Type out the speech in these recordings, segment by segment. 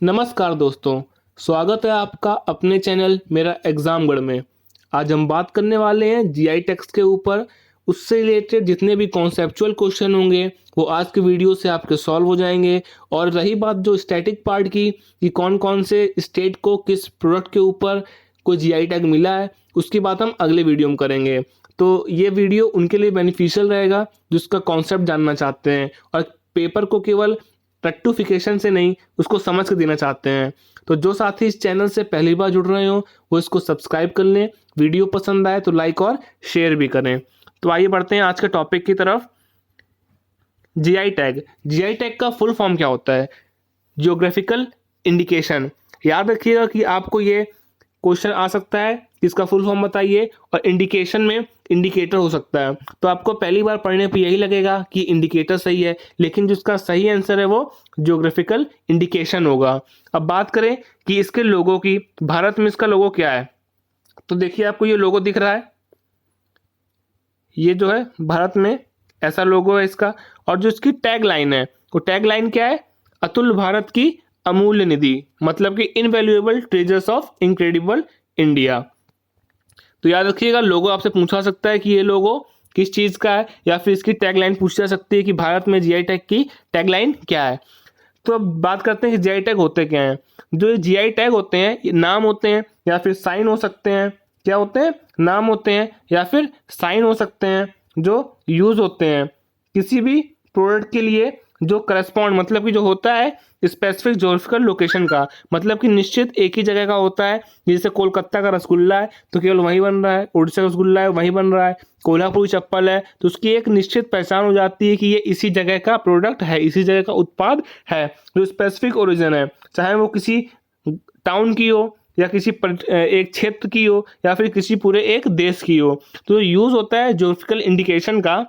नमस्कार दोस्तों, स्वागत है आपका अपने चैनल मेरा एग्जाम गढ़ में। आज हम बात करने वाले हैं जीआई टैग्स के ऊपर। उससे रिलेटेड जितने भी कॉन्सेप्चुअल क्वेश्चन होंगे वो आज के वीडियो से आपके सॉल्व हो जाएंगे। और रही बात जो स्टैटिक पार्ट की कि कौन कौन से स्टेट को किस प्रोडक्ट के ऊपर कोई जीआई टैग मिला है, उसकी बात हम अगले वीडियो में करेंगे। तो ये वीडियो उनके लिए बेनिफिशियल रहेगा जो इसका कॉन्सेप्ट जानना चाहते हैं और पेपर को केवल रेक्टिफिकेशन से नहीं उसको समझ के देना चाहते हैं। तो जो साथी इस चैनल से पहली बार जुड़ रहे हो वो इसको सब्सक्राइब कर लें। वीडियो पसंद आए तो लाइक और शेयर भी करें। तो आइए बढ़ते हैं आज के टॉपिक की तरफ। GI tag. जीआई टैग का फुल फॉर्म क्या होता है? Geographical indication. याद रखिएगा कि आपको ये क्वेश्चन आ सकता है कि इसका फुल फॉर्म बताइए, और इंडिकेशन में इंडिकेटर हो सकता है। तो आपको पहली बार पढ़ने पे यही लगेगा कि इंडिकेटर सही है, लेकिन जिसका सही आंसर है वो जियोग्राफिकल इंडिकेशन होगा। अब बात करें कि इसके लोगों की, भारत में इसका लोगो क्या है, तो देखिए आपको ये लोगो दिख रहा है, ये जो है भारत में ऐसा लोगो है इसका। और जो इसकी टैग लाइन है वो टैग लाइन क्या है? अतुल भारत की अमूल्य निधि, मतलब कि invaluable treasures of incredible India. तो याद रखिएगा, लोगो आपसे पूछा सकता है कि ये लोगो किस चीज का है, या फिर इसकी टैगलाइन पूछी जा सकती है कि भारत में जीआई टैग की टैगलाइन क्या है। तो अब बात करते हैं कि जीआई टैग होते क्या हैं। जो ये जीआई टैग होते हैं ये नाम होते हैं या फिर साइन हो सकते हैं। क्या होते हैं? नाम होते हैं या फिर साइन हो सकते हैं जो यूज होते हैं किसी भी प्रोडक्ट के लिए, जो करस्पॉन्ड, मतलब कि जो होता है स्पेसिफिक जोग्राफिकल लोकेशन का, मतलब कि निश्चित एक ही जगह का होता है। जैसे कोलकाता का रसगुल्ला है तो केवल वहीं बन रहा है, उड़ीसा का रसगुल्ला है वहीं बन रहा है, कोल्हापुरी चप्पल है तो उसकी एक निश्चित पहचान हो जाती है कि ये इसी जगह का प्रोडक्ट है, इसी जगह का उत्पाद है, जो स्पेसिफिक ओरिजिन है, चाहे वो किसी टाउन की हो या किसी एक क्षेत्र की हो या फिर किसी पूरे एक देश की हो। तो यूज होता है ज्योग्राफिकल इंडिकेशन का,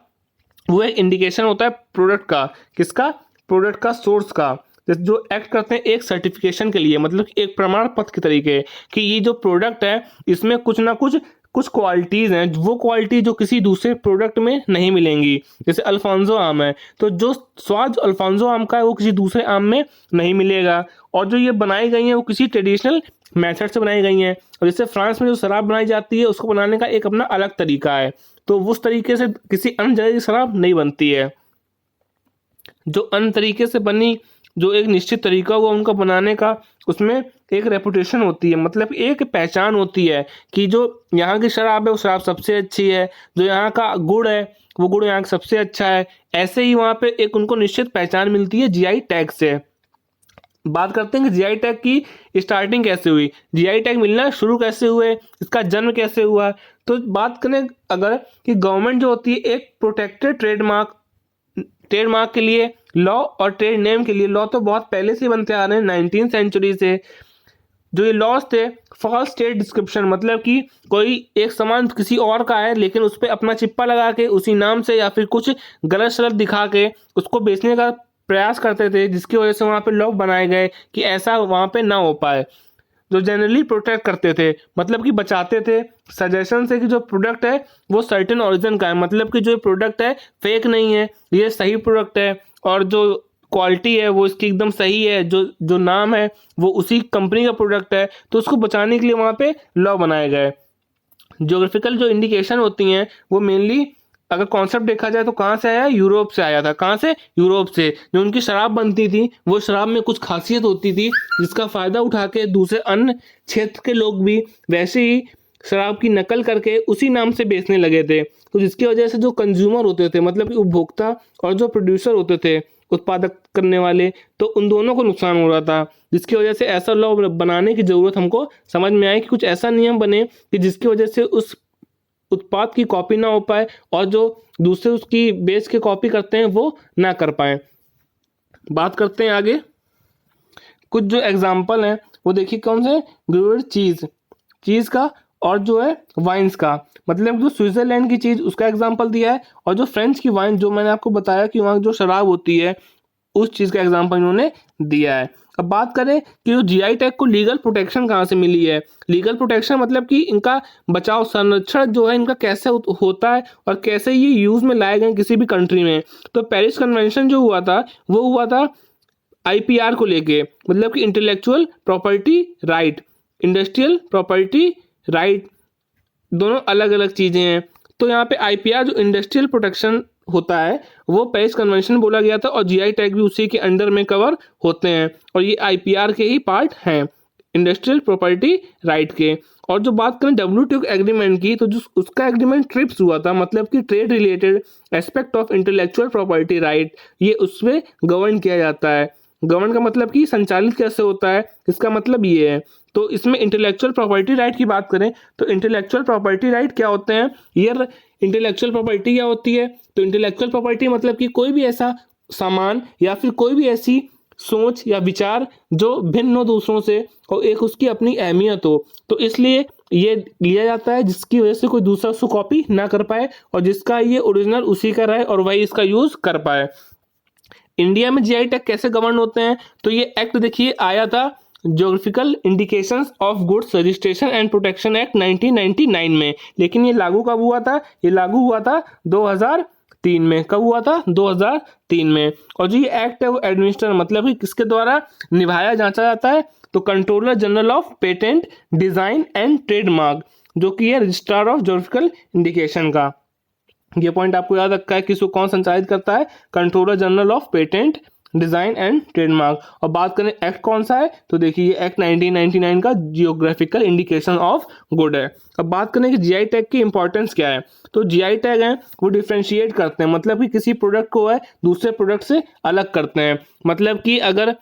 वो एक इंडिकेशन होता है प्रोडक्ट का। किसका? प्रोडक्ट का, सोर्स का। जो एक्ट करते हैं एक सर्टिफिकेशन के लिए, मतलब एक प्रमाण पत्र के तरीके कि ये जो प्रोडक्ट है इसमें कुछ ना कुछ कुछ क्वालिटीज हैं, वो क्वालिटी जो किसी दूसरे प्रोडक्ट में नहीं मिलेंगी। जैसे अल्फांसो आम है तो जो स्वाद अल्फांसो आम का है वो किसी दूसरे आम में नहीं मिलेगा। और जो ये बनाई गई है वो किसी ट्रेडिशनल मेथड से बनाई गई हैं। और जैसे फ्रांस में जो शराब बनाई जाती है उसको बनाने का एक अपना अलग तरीका है, तो उस तरीके से किसी अन्य जगह की शराब नहीं बनती है। जो अन्य तरीके से बनी, जो एक निश्चित तरीका हुआ उनका बनाने का, उसमें एक रेपुटेशन होती है, मतलब एक पहचान होती है कि जो यहाँ की शराब है वो शराब सबसे अच्छी है, जो यहाँ का गुड़ है वो गुड़ यहाँ का सबसे अच्छा है। ऐसे ही वहाँ पे एक उनको निश्चित पहचान मिलती है जीआई टैग से। बात करते हैं कि जीआई टैग की स्टार्टिंग कैसे हुई, जीआई टैग मिलना शुरू कैसे हुए, इसका जन्म कैसे हुआ। तो बात करें अगर कि गवर्नमेंट जो होती है एक प्रोटेक्टेड ट्रेडमार्क के लिए लॉ और ट्रेड नेम के लिए लॉ तो बहुत पहले से बनते आ रहे हैं, 19th सेंचुरी से। जो ये लॉज थे, फॉल्स स्टेट डिस्क्रिप्शन, मतलब कि कोई एक सामान किसी और का है लेकिन उस पर अपना चिप्पा लगा के उसी नाम से या फिर कुछ गलत शलत दिखा के उसको बेचने का प्रयास करते थे, जिसकी वजह से वहाँ पे लॉ बनाए गए कि ऐसा वहाँ पे ना हो पाए। जो जनरली प्रोटेक्ट करते थे, मतलब कि बचाते थे सजेशन से कि जो प्रोडक्ट है वो सर्टेन ओरिजिन का है, मतलब कि जो प्रोडक्ट है फेक नहीं है, ये सही प्रोडक्ट है, और जो क्वालिटी है वो इसकी एकदम सही है, जो जो नाम है वो उसी कंपनी का प्रोडक्ट है। तो उसको बचाने के लिए वहाँ पे लॉ बनाए गए। ज्योग्राफिकल जो इंडिकेशन होती हैं वो मेनली अगर कॉन्सेप्ट देखा जाए तो कहाँ से आया? यूरोप से आया था। कहाँ से? यूरोप से। जो उनकी शराब बनती थी वो शराब में कुछ खासियत होती थी जिसका फायदा उठा के दूसरे अन्य क्षेत्र के लोग भी वैसे ही शराब की नकल करके उसी नाम से बेचने लगे थे। तो जिसकी वजह से जो कंज्यूमर होते थे, मतलब कि उपभोक्ता, और जो प्रोड्यूसर होते थे, उत्पादक करने वाले, तो उन दोनों को नुकसान हो रहा था। जिसकी वजह से ऐसा लॉ बनाने की जरूरत हमको समझ में आई कि कुछ ऐसा नियम बने कि जिसकी वजह से उस उत्पाद की कॉपी ना हो पाए और जो दूसरे उसकी बेच के कॉपी करते हैं वो ना कर पाए। बात करते हैं आगे, कुछ जो एग्जाम्पल हैं वो देखिए कौन से? ग्रुड चीज का, और जो है वाइन्स का, मतलब जो स्विट्जरलैंड की चीज उसका एग्जाम्पल दिया है, और जो फ्रेंच की वाइन जो मैंने आपको बताया कि वहाँ जो शराब होती है उस चीज का एग्जाम्पल इन्होंने दिया है। अब बात करें कि जो जीआई टैग को लीगल प्रोटेक्शन कहाँ से मिली है। लीगल प्रोटेक्शन मतलब कि इनका बचाव, संरक्षण जो है इनका कैसे होता है और कैसे ये यूज में लाए गए किसी भी कंट्री में। तो पेरिस कन्वेंशन जो हुआ था वो हुआ था आईपीआर को लेके, मतलब कि intellectual property right, industrial property right, दोनों अलग अलग चीज़ें हैं। तो यहाँ पे आईपीआर जो इंडस्ट्रियल प्रोटेक्शन होता है वो पेरिस कन्वेंशन बोला गया था, और जीआई टैग भी उसी के अंडर में कवर होते हैं, और ये आईपीआर के ही पार्ट हैं, इंडस्ट्रियल प्रॉपर्टी राइट के। और जो बात करें WTO एग्रीमेंट की, तो जो उसका एग्रीमेंट ट्रिप्स हुआ था, मतलब कि trade related aspect of intellectual property right, ये उसमें गवर्न किया जाता है। गवर्न का मतलब कि संचालित कैसे होता है, इसका मतलब ये है। तो इसमें इंटेलेक्चुअल प्रॉपर्टी राइट की बात करें तो इंटेलेक्चुअल प्रॉपर्टी राइट क्या होते हैं, ये इंटेलेक्चुअल प्रॉपर्टी क्या होती है, तो इंटेलेक्चुअल प्रॉपर्टी मतलब कि कोई भी ऐसा सामान या फिर कोई भी ऐसी सोच या विचार जो भिन्न हो दूसरों से और एक उसकी अपनी अहमियत हो, तो इसलिए ये लिया जाता है जिसकी वजह से कोई दूसरा उसको कॉपी ना कर पाए और जिसका ये ओरिजिनल उसी का रहे और वही इसका यूज कर पाए। इंडिया में जीआई टैग कैसे गवर्न होते हैं, तो ये एक्ट देखिए आया था geographical indications of goods registration and protection act 1999 में, लेकिन ये लागू कब हुआ था, ये लागू हुआ था 2003 में। कब हुआ था, 2003 में। और जो ये एक्ट है वो एडमिनिस्टर मतलब कि किसके द्वारा निभाया जांचा जाता है, तो controller general of patent design and trademark, जो कि है रजिस्ट्रार ऑफ ज्योग्राफिकल इंडिकेशन का। ये पॉइंट आपको याद रखा है कि इसको कौन संचालित करता है, controller general of patent design and trademark. और बात करें एक्ट कौन सा है, तो देखिए ये एक्ट 1999 का जियोग्राफिकल इंडिकेशन ऑफ गुड है। अब बात करें कि जीआई टैग की इंपॉर्टेंस क्या है, तो जीआई टैग है वो डिफ्रेंशिएट करते हैं, मतलब कि किसी प्रोडक्ट को है दूसरे प्रोडक्ट से अलग करते हैं। मतलब कि अगर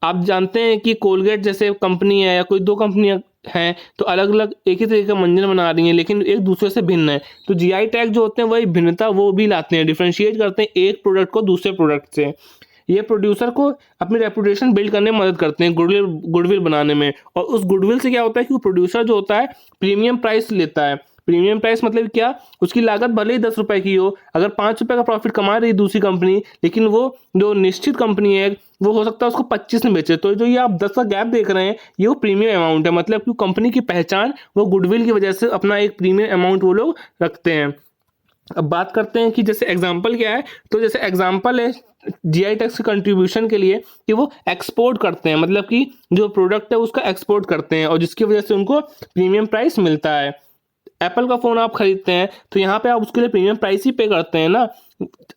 आप जानते हैं कि कोलगेट जैसे कंपनी है या कोई दो कंपनियां हैं तो अलग अलग एक ही तरीके का मंजन बना रही हैं लेकिन एक दूसरे से भिन्न है, तो जीआई टैग जो होते हैं वही भिन्नता वो भी लाते हैं, डिफरेंशिएट करते हैं एक प्रोडक्ट को दूसरे प्रोडक्ट से। ये प्रोड्यूसर को अपनी रेपुटेशन बिल्ड करने में मदद करते हैं, गुडविल बनाने में। और उस गुडविल से क्या होता है कि वो प्रोड्यूसर जो होता है प्रीमियम प्राइस लेता है। प्रीमियम प्राइस मतलब क्या, उसकी लागत भले ही 10 रुपए की हो, अगर 5 रुपए का प्रॉफिट कमा रही है दूसरी कंपनी, लेकिन वो जो निश्चित कंपनी है वो हो सकता है उसको 25 में बेचे, तो जो ये आप 10 का गैप देख रहे हैं ये वो प्रीमियम अमाउंट है। मतलब कि कंपनी की पहचान वो गुडविल की वजह से अपना एक प्रीमियम अमाउंट वो लोग रखते हैं। अब बात करते हैं कि जैसे एग्जाम्पल क्या है, तो जैसे एग्जाम्पल है जीआई टैक्स के कंट्रीब्यूशन के लिए कि वो एक्सपोर्ट करते हैं, मतलब कि जो प्रोडक्ट है उसका एक्सपोर्ट करते हैं और जिसकी वजह से उनको प्रीमियम प्राइस मिलता है। एप्पल का फ़ोन आप खरीदते हैं तो यहाँ पे आप उसके लिए प्रीमियम प्राइस ही पे करते हैं ना।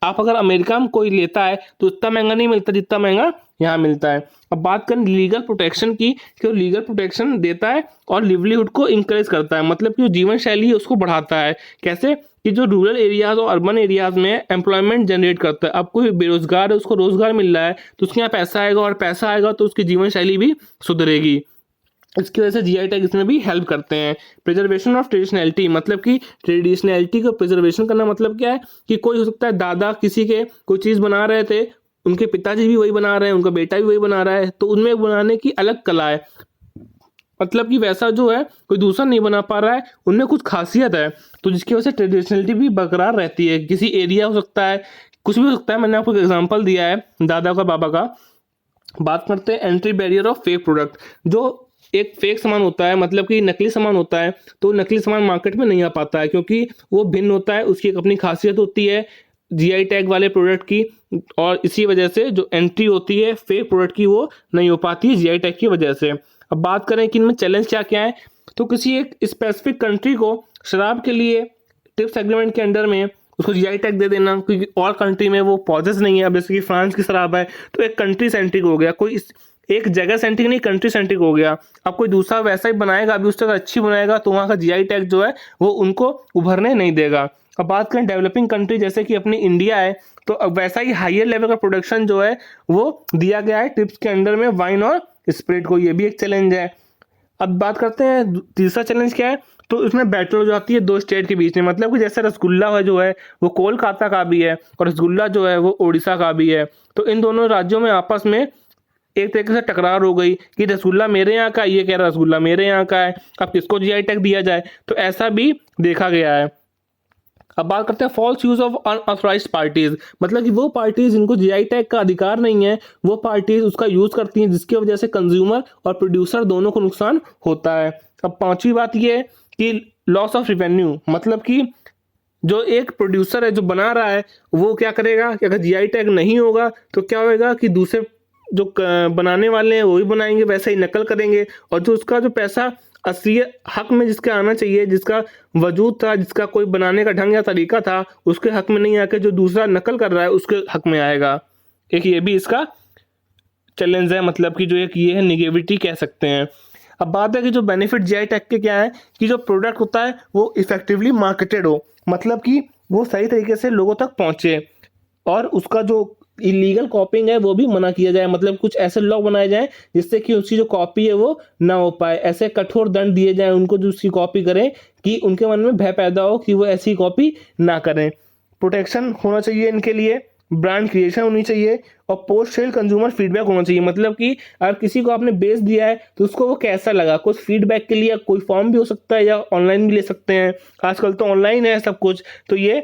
आप अगर अमेरिका में कोई लेता है तो उतना महंगा नहीं मिलता जितना महंगा यहाँ मिलता है। अब बात करें लीगल प्रोटेक्शन की, कि वो लीगल प्रोटेक्शन देता है और लिवलीहुड को इंकरेज करता है, मतलब कि जो जीवन शैली है उसको बढ़ाता है। कैसे कि जो रूरल एरियाज और अर्बन एरियाज में एम्प्लॉयमेंट जनरेट करता है। अब कोई बेरोजगार है उसको रोजगार मिल रहा है तो उसके यहाँ पैसा आएगा और पैसा आएगा तो उसकी जीवन शैली भी सुधरेगी। इसकी वजह से जीआई टैग इसमें भी हेल्प करते हैं। प्रिजर्वेशन ऑफ ट्रेडिशनैलिटी, मतलब कि ट्रेडिशनैलिटी को प्रिजर्वेशन करना मतलब क्या है कि कोई हो सकता है दादा किसी के कोई चीज़ बना रहे थे, उनके पिताजी भी वही बना रहे हैं, उनका बेटा भी वही बना रहा है, तो उनमें बनाने की अलग कला है, मतलब कि वैसा जो है कोई दूसरा नहीं बना पा रहा है, उनमें कुछ खासियत है, तो जिसकी वजह से ट्रेडिशनलिटी भी बरकरार रहती है। किसी एरिया हो सकता है, कुछ भी हो सकता है। मैंने आपको एक एग्जांपल दिया है दादा का बाबा का। बात करते हैं entry barrier of fake product. जो एक फेक सामान होता है, मतलब कि नकली सामान होता है, तो नकली सामान मार्केट में नहीं आ पाता है क्योंकि वो भिन्न होता है, उसकी एक अपनी खासियत होती है जीआई टैग वाले प्रोडक्ट की, और इसी वजह से जो एंट्री होती है फेक प्रोडक्ट की वो नहीं हो पाती है जीआई टैग की वजह से। अब बात करें कि इनमें चैलेंज क्या क्या है, तो किसी एक स्पेसिफिक कंट्री को शराब के लिए ट्रिप्स एग्रीमेंट के अंडर में उसको जीआई टैग दे देना, क्योंकि और कंट्री में वो पॉजेस नहीं है। अब जैसे कि फ्रांस की शराब है तो एक कंट्री सेंट्रिक हो गया, कोई एक जगह सेंट्रिक नहीं कंट्री सेंट्रिक हो गया। अब कोई दूसरा वैसा ही बनाएगा, अभी उससे अच्छी बनाएगा तो वहाँ का जीआई टैग जो है वो उनको उभरने नहीं देगा। अब बात करें डेवलपिंग कंट्री जैसे कि अपनी इंडिया है, तो अब वैसा ही हायर लेवल का प्रोडक्शन जो है वो दिया गया है ट्रिप्स के अंडर में वाइन और स्पिरिट को, ये भी एक चैलेंज है। अब बात करते हैं तीसरा चैलेंज क्या है, तो इसमें बैटल हो जाती है दो स्टेट के बीच में, मतलब कि जैसे रसगुल्ला है जो है वो कोलकाता का भी है और रसगुल्ला जो है वो उड़ीसा का भी है, तो इन दोनों राज्यों में आपस में एक तरीके से टकरार हो गई कि रसगुल्ला मेरे यहाँ का, ये कह रहा रसगुल्ला मेरे यहाँ का है, अब किसको जीआई टैग दिया जाए, तो ऐसा भी देखा गया है। अब बात करते हैं false use of unauthorized parties, मतलब कि वो पार्टीज जिनको जीआई टैग का अधिकार नहीं है वो पार्टीज उसका यूज करती हैं, जिसकी वजह से कंज्यूमर और प्रोड्यूसर दोनों को नुकसान होता है। अब पांचवी बात ये है कि लॉस ऑफ रिवेन्यू, मतलब कि जो एक प्रोड्यूसर है जो बना रहा है वो क्या करेगा कि अगर जीआई टैग नहीं होगा तो क्या होगा कि दूसरे जो बनाने वाले हैं वो भी बनाएंगे, वैसे ही नकल करेंगे, और जो उसका जो पैसा असली हक में जिसके आना चाहिए, जिसका वजूद था, जिसका कोई बनाने का ढंग या तरीका था, उसके हक में नहीं आके जो दूसरा नकल कर रहा है उसके हक में आएगा। एक ये भी इसका चैलेंज है, मतलब कि जो एक ये है निगेटिविटी कह सकते हैं। अब बात है कि जो बेनिफिट जीआई टैग के क्या है कि जो प्रोडक्ट होता है वो इफेक्टिवली मार्केटेड हो, मतलब कि वो सही तरीके से लोगों तक पहुंचे, और उसका जो इलीगल कॉपिंग है वो भी मना किया जाए, मतलब कुछ ऐसे लॉ बनाए जाएं जिससे कि उसकी जो कॉपी है वो ना हो पाए, ऐसे कठोर दंड दिए जाएं उनको जो उसकी कॉपी करें कि उनके मन में भय पैदा हो कि वो ऐसी कॉपी ना करें। प्रोटेक्शन होना चाहिए इनके लिए, ब्रांड क्रिएशन होनी चाहिए, और पोस्ट सेल कंज्यूमर फीडबैक होना चाहिए, मतलब कि अगर किसी को आपने बेच दिया है तो उसको वो कैसा लगा, कुछ फीडबैक के लिए कोई फॉर्म भी हो सकता है या ऑनलाइन भी ले सकते हैं, आजकल तो ऑनलाइन है सब कुछ, तो ये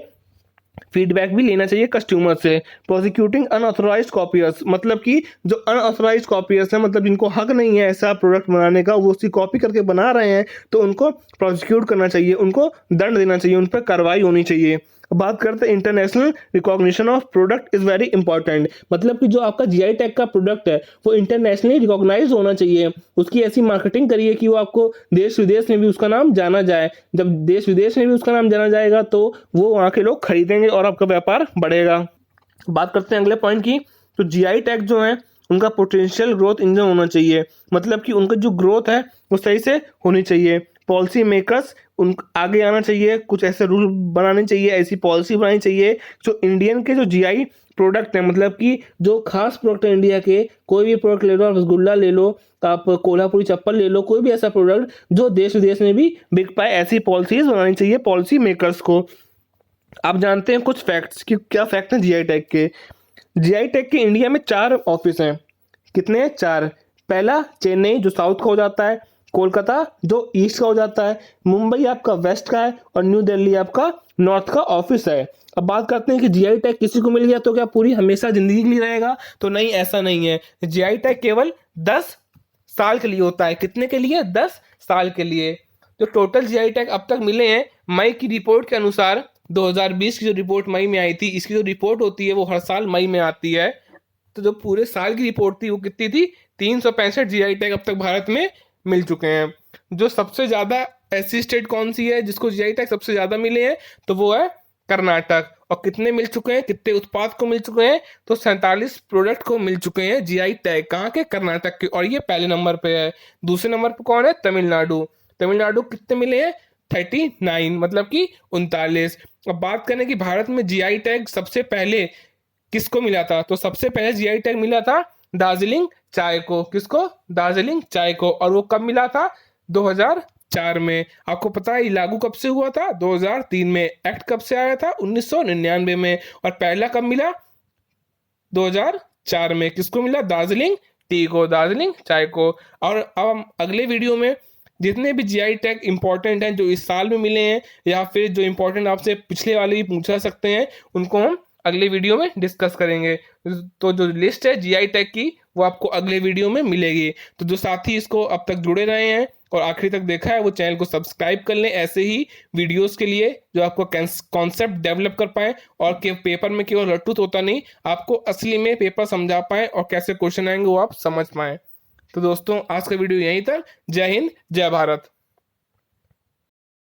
फीडबैक भी लेना चाहिए कस्टमर से। प्रोसिक्यूटिंग अनऑथोराइज्ड कॉपियर्स, मतलब कि जो अनऑथोराइज्ड कॉपियर्स हैं, मतलब जिनको हक नहीं है ऐसा प्रोडक्ट बनाने का, वो उसकी कॉपी करके बना रहे हैं, तो उनको प्रोसिक्यूट करना चाहिए, उनको दंड देना चाहिए, उन पर कार्रवाई होनी चाहिए। बात करते हैं international recognition of product is very important, मतलब कि जो आपका जीआई टैग का प्रोडक्ट है वो इंटरनेशनली रिकॉग्नाइज होना चाहिए, उसकी ऐसी मार्केटिंग करिए कि वो आपको देश विदेश में भी उसका नाम जाना जाए, जब देश विदेश में भी उसका नाम जाना जाएगा तो वो वहाँ के लोग खरीदेंगे और आपका व्यापार बढ़ेगा। बात करते हैं अगले पॉइंट की, तो जीआई टैग जो है उनका पोटेंशियल ग्रोथ इंजन होना चाहिए, मतलब कि उनका जो ग्रोथ है वो सही से होनी चाहिए। पॉलिसी मेकर्स उन आगे आना चाहिए, कुछ ऐसे रूल बनाने चाहिए, ऐसी पॉलिसी बनानी चाहिए जो इंडियन के जो जीआई प्रोडक्ट है, मतलब कि जो खास प्रोडक्ट है इंडिया के, कोई भी प्रोडक्ट ले लो, आप रसगुल्ला ले लो, आप कोल्हापुरी चप्पल ले लो, कोई भी ऐसा प्रोडक्ट जो देश विदेश में भी बिक पाए, ऐसी पॉलिसीज बनानी चाहिए पॉलिसी मेकर्स को। आप जानते हैं कुछ फैक्ट्स कि क्या फैक्ट हैं जीआई टैग के। जीआई टैग के इंडिया में 4 ऑफिस हैं। कितने हैं? 4। पहला चेन्नई जो साउथ का हो जाता है, कोलकाता जो ईस्ट का हो जाता है, मुंबई आपका वेस्ट का है, और न्यू दिल्ली आपका नॉर्थ का ऑफिस है। अब बात करते हैं कि जीआई टैग किसी को मिल गया तो क्या पूरी हमेशा जिंदगी के लिए रहेगा? तो नहीं, ऐसा नहीं है। जीआई टैग केवल 10 साल के लिए होता है। कितने के लिए? 10 साल के लिए। जो टोटल जीआई टैग अब तक मिले हैं, मई की रिपोर्ट के अनुसार, 2020 की जो रिपोर्ट मई में आई थी, इसकी जो रिपोर्ट होती है वो हर साल मई में आती है, तो जो पूरे साल की रिपोर्ट थी वो कितनी थी? 365 जीआई टैग अब तक भारत में मिल चुके हैं। जो सबसे ज्यादा ऐसी स्टेट कौन सी है जिसको जीआई टैग सबसे ज्यादा मिले हैं? तो वो है कर्नाटक। और कितने मिल चुके हैं, कितने उत्पाद को मिल चुके हैं? तो 47 प्रोडक्ट को मिल चुके हैं जीआई टैग। कहाँ के? कर्नाटक के, और ये पहले नंबर पे है। दूसरे नंबर पे कौन है? तमिलनाडु। तमिलनाडु कितने मिले हैं? 39, मतलब कि 39। अब बात करें कि भारत में जीआई टैग सबसे पहले किसको मिला था, तो सबसे पहले जीआई टैग मिला था दार्जिलिंग चाय को। किसको? दार्जिलिंग चाय को। और वो कब मिला था? 2004 में। आपको पता है ये लागू कब से हुआ था? 2003 में। एक्ट कब से आया था? 1999 में। और पहला कब मिला? 2004 में। किसको मिला? दार्जिलिंग टी को, दार्जिलिंग चाय को। और अब हम अगले वीडियो में जितने भी जीआई टैग इंपॉर्टेंट हैं जो इस साल में मिले हैं, या फिर जो इंपॉर्टेंट आपसे पिछले वाले भी पूछा सकते हैं, उनको हम अगले वीडियो में डिस्कस करेंगे। तो जो लिस्ट है जीआई टैग की वो आपको अगले वीडियो में मिलेगी। तो जो साथी इसको अब तक जुड़े रहे हैं और आखिरी तक देखा है वो चैनल को सब्सक्राइब कर लें, ऐसे ही वीडियोस के लिए जो आपको कॉन्सेप्ट डेवलप कर पाए, और के पेपर में केवल रट्टू होता नहीं, आपको असली में पेपर समझा पाए और कैसे क्वेश्चन आएंगे वो आप समझ पाए। तो दोस्तों आज का वीडियो यहीं तक। जय हिंद, जय भारत।